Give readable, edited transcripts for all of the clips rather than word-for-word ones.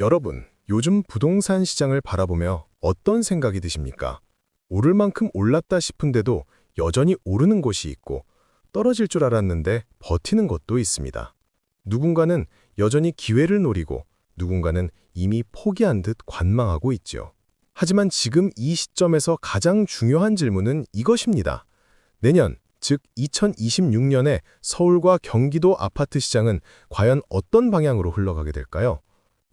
여러분, 요즘 부동산 시장을 바라보며 어떤 생각이 드십니까? 오를 만큼 올랐다 싶은데도 여전히 오르는 곳이 있고 떨어질 줄 알았는데 버티는 곳도 있습니다. 누군가는 여전히 기회를 노리고 누군가는 이미 포기한 듯 관망하고 있죠. 하지만 지금 이 시점에서 가장 중요한 질문은 이것입니다. 내년, 즉 2026년에 서울과 경기도 아파트 시장은 과연 어떤 방향으로 흘러가게 될까요?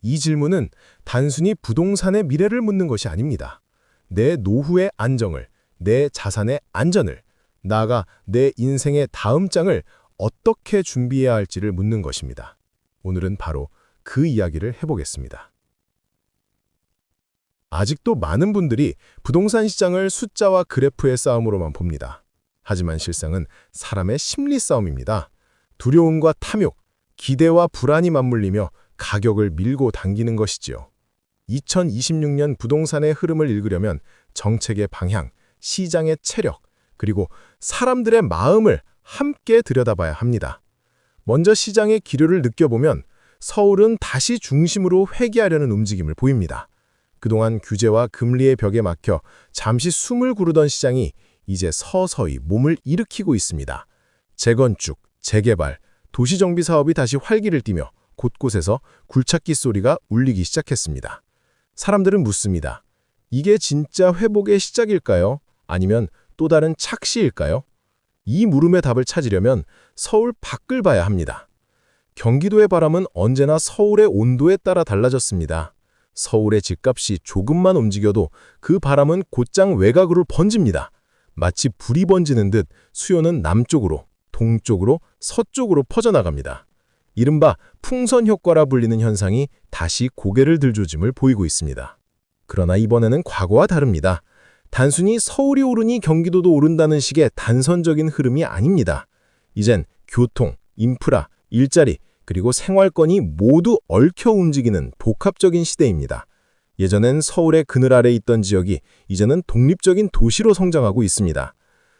이 질문은 단순히 부동산의 미래를 묻는 것이 아닙니다. 내 노후의 안정을, 내 자산의 안전을, 나아가 내 인생의 다음 장을 어떻게 준비해야 할지를 묻는 것입니다. 오늘은 바로 그 이야기를 해보겠습니다. 아직도 많은 분들이 부동산 시장을 숫자와 그래프의 싸움으로만 봅니다. 하지만 실상은 사람의 심리 싸움입니다. 두려움과 탐욕, 기대와 불안이 맞물리며 가격을 밀고 당기는 것이지요. 2026년 부동산의 흐름을 읽으려면 정책의 방향, 시장의 체력, 그리고 사람들의 마음을 함께 들여다봐야 합니다. 먼저 시장의 기류를 느껴보면 서울은 다시 중심으로 회귀하려는 움직임을 보입니다. 그동안 규제와 금리의 벽에 막혀 잠시 숨을 구르던 시장이 이제 서서히 몸을 일으키고 있습니다. 재건축, 재개발, 도시정비 사업이 다시 활기를 띠며 곳곳에서 굴착기 소리가 울리기 시작했습니다. 사람들은 묻습니다. 이게 진짜 회복의 시작일까요? 아니면 또 다른 착시일까요? 이 물음의 답을 찾으려면 서울 밖을 봐야 합니다. 경기도의 바람은 언제나 서울의 온도에 따라 달라졌습니다. 서울의 집값이 조금만 움직여도 그 바람은 곧장 외곽으로 번집니다. 마치 불이 번지는 듯 수요는 남쪽으로, 동쪽으로, 서쪽으로 퍼져나갑니다. 이른바 풍선 효과라 불리는 현상이 다시 고개를 들 조짐을 보이고 있습니다. 그러나 이번에는 과거와 다릅니다. 단순히 서울이 오르니 경기도도 오른다는 식의 단선적인 흐름이 아닙니다. 이젠 교통, 인프라, 일자리, 그리고 생활권이 모두 얽혀 움직이는 복합적인 시대입니다. 예전엔 서울의 그늘 아래 있던 지역이 이제는 독립적인 도시로 성장하고 있습니다.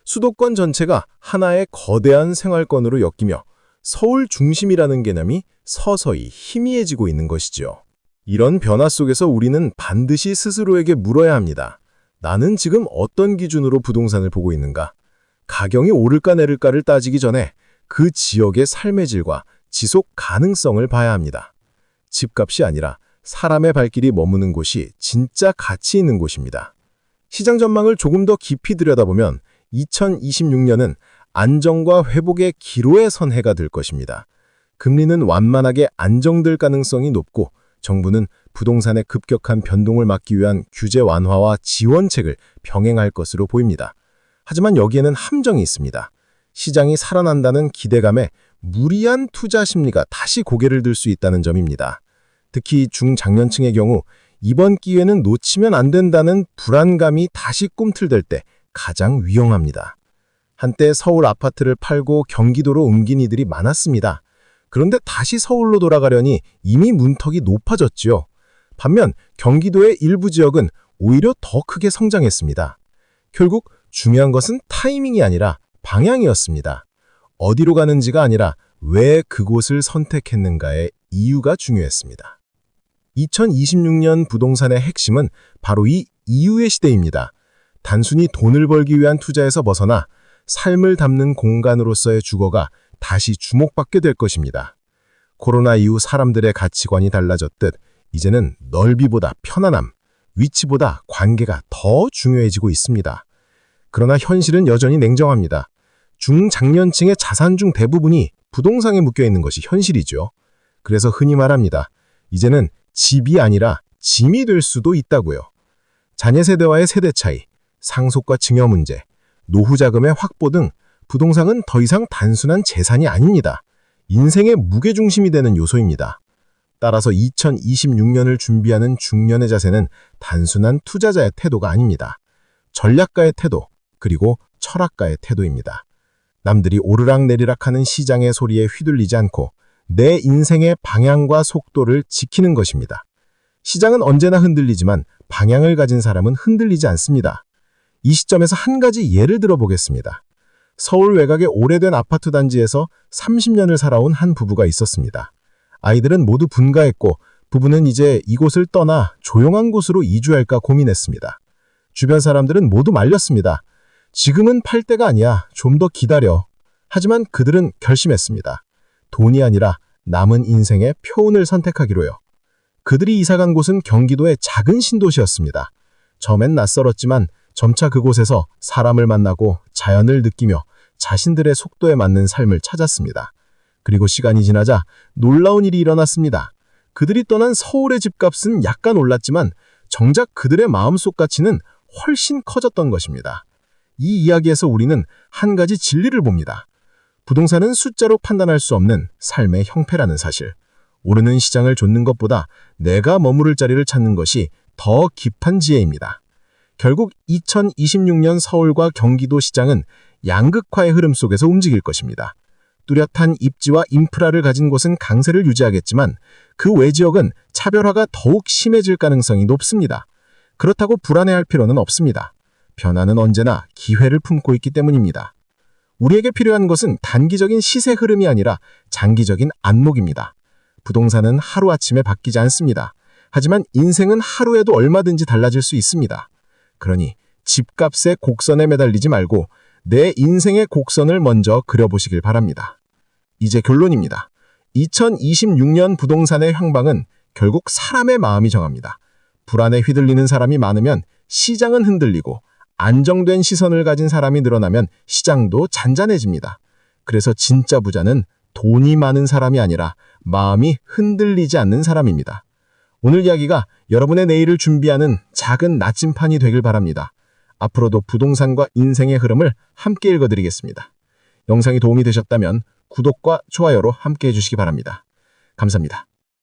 수도권 전체가 하나의 거대한 생활권으로 엮이며 서울 중심이라는 개념이 서서히 희미해지고 있는 것이죠. 이런 변화 속에서 우리는 반드시 스스로에게 물어야 합니다. 나는 지금 어떤 기준으로 부동산을 보고 있는가? 가격이 오를까 내릴까를 따지기 전에 그 지역의 삶의 질과 지속 가능성을 봐야 합니다. 집값이 아니라 사람의 발길이 머무는 곳이 진짜 가치 있는 곳입니다. 시장 전망을 조금 더 깊이 들여다보면 2026년은 안정과 회복의 기로에 선 해가 될 것입니다. 금리는 완만하게 안정될 가능성이 높고 정부는 부동산의 급격한 변동을 막기 위한 규제 완화와 지원책을 병행할 것으로 보입니다. 하지만 여기에는 함정이 있습니다. 시장이 살아난다는 기대감에 무리한 투자 심리가 다시 고개를 들 수 있다는 점입니다. 특히 중장년층의 경우 이번 기회는 놓치면 안 된다는 불안감이 다시 꿈틀댈 때 가장 위험합니다. 한때 서울 아파트를 팔고 경기도로 옮긴 이들이 많았습니다. 그런데 다시 서울로 돌아가려니 이미 문턱이 높아졌지요. 반면 경기도의 일부 지역은 오히려 더 크게 성장했습니다. 결국 중요한 것은 타이밍이 아니라 방향이었습니다. 어디로 가는지가 아니라 왜 그곳을 선택했는가의 이유가 중요했습니다. 2026년 부동산의 핵심은 바로 이 이유의 시대입니다. 단순히 돈을 벌기 위한 투자에서 벗어나 삶을 담는 공간으로서의 주거가 다시 주목받게 될 것입니다. 코로나 이후 사람들의 가치관이 달라졌듯 이제는 넓이보다 편안함, 위치보다 관계가 더 중요해지고 있습니다. 그러나 현실은 여전히 냉정합니다. 중장년층의 자산 중 대부분이 부동산에 묶여있는 것이 현실이죠. 그래서 흔히 말합니다. 이제는 집이 아니라 짐이 될 수도 있다고요. 자녀 세대와의 세대 차이, 상속과 증여 문제, 노후 자금의 확보 등 부동산은 더 이상 단순한 재산이 아닙니다. 인생의 무게중심이 되는 요소입니다. 따라서 2026년을 준비하는 중년의 자세는 단순한 투자자의 태도가 아닙니다. 전략가의 태도, 그리고 철학가의 태도입니다. 남들이 오르락내리락하는 시장의 소리에 휘둘리지 않고 내 인생의 방향과 속도를 지키는 것입니다. 시장은 언제나 흔들리지만 방향을 가진 사람은 흔들리지 않습니다. 이 시점에서 한 가지 예를 들어보겠습니다. 서울 외곽의 오래된 아파트 단지에서 30년을 살아온 한 부부가 있었습니다. 아이들은 모두 분가했고 부부는 이제 이곳을 떠나 조용한 곳으로 이주할까 고민했습니다. 주변 사람들은 모두 말렸습니다. 지금은 팔 때가 아니야. 좀 더 기다려. 하지만 그들은 결심했습니다. 돈이 아니라 남은 인생의 표운을 선택하기로요. 그들이 이사간 곳은 경기도의 작은 신도시였습니다. 처음엔 낯설었지만 점차 그곳에서 사람을 만나고 자연을 느끼며 자신들의 속도에 맞는 삶을 찾았습니다. 그리고 시간이 지나자 놀라운 일이 일어났습니다. 그들이 떠난 서울의 집값은 약간 올랐지만 정작 그들의 마음속 가치는 훨씬 커졌던 것입니다. 이 이야기에서 우리는 한 가지 진리를 봅니다. 부동산은 숫자로 판단할 수 없는 삶의 형태라는 사실. 오르는 시장을 좇는 것보다 내가 머무를 자리를 찾는 것이 더 깊은 지혜입니다. 결국 2026년 서울과 경기도 시장은 양극화의 흐름 속에서 움직일 것입니다. 뚜렷한 입지와 인프라를 가진 곳은 강세를 유지하겠지만 그 외 지역은 차별화가 더욱 심해질 가능성이 높습니다. 그렇다고 불안해할 필요는 없습니다. 변화는 언제나 기회를 품고 있기 때문입니다. 우리에게 필요한 것은 단기적인 시세 흐름이 아니라 장기적인 안목입니다. 부동산은 하루아침에 바뀌지 않습니다. 하지만 인생은 하루에도 얼마든지 달라질 수 있습니다. 그러니 집값의 곡선에 매달리지 말고 내 인생의 곡선을 먼저 그려보시길 바랍니다. 이제 결론입니다. 2026년 부동산의 향방은 결국 사람의 마음이 정합니다. 불안에 휘둘리는 사람이 많으면 시장은 흔들리고 안정된 시선을 가진 사람이 늘어나면 시장도 잔잔해집니다. 그래서 진짜 부자는 돈이 많은 사람이 아니라 마음이 흔들리지 않는 사람입니다. 오늘 이야기가 여러분의 내일을 준비하는 작은 나침판이 되길 바랍니다. 앞으로도 부동산과 인생의 흐름을 함께 읽어드리겠습니다. 영상이 도움이 되셨다면 구독과 좋아요로 함께 해주시기 바랍니다. 감사합니다.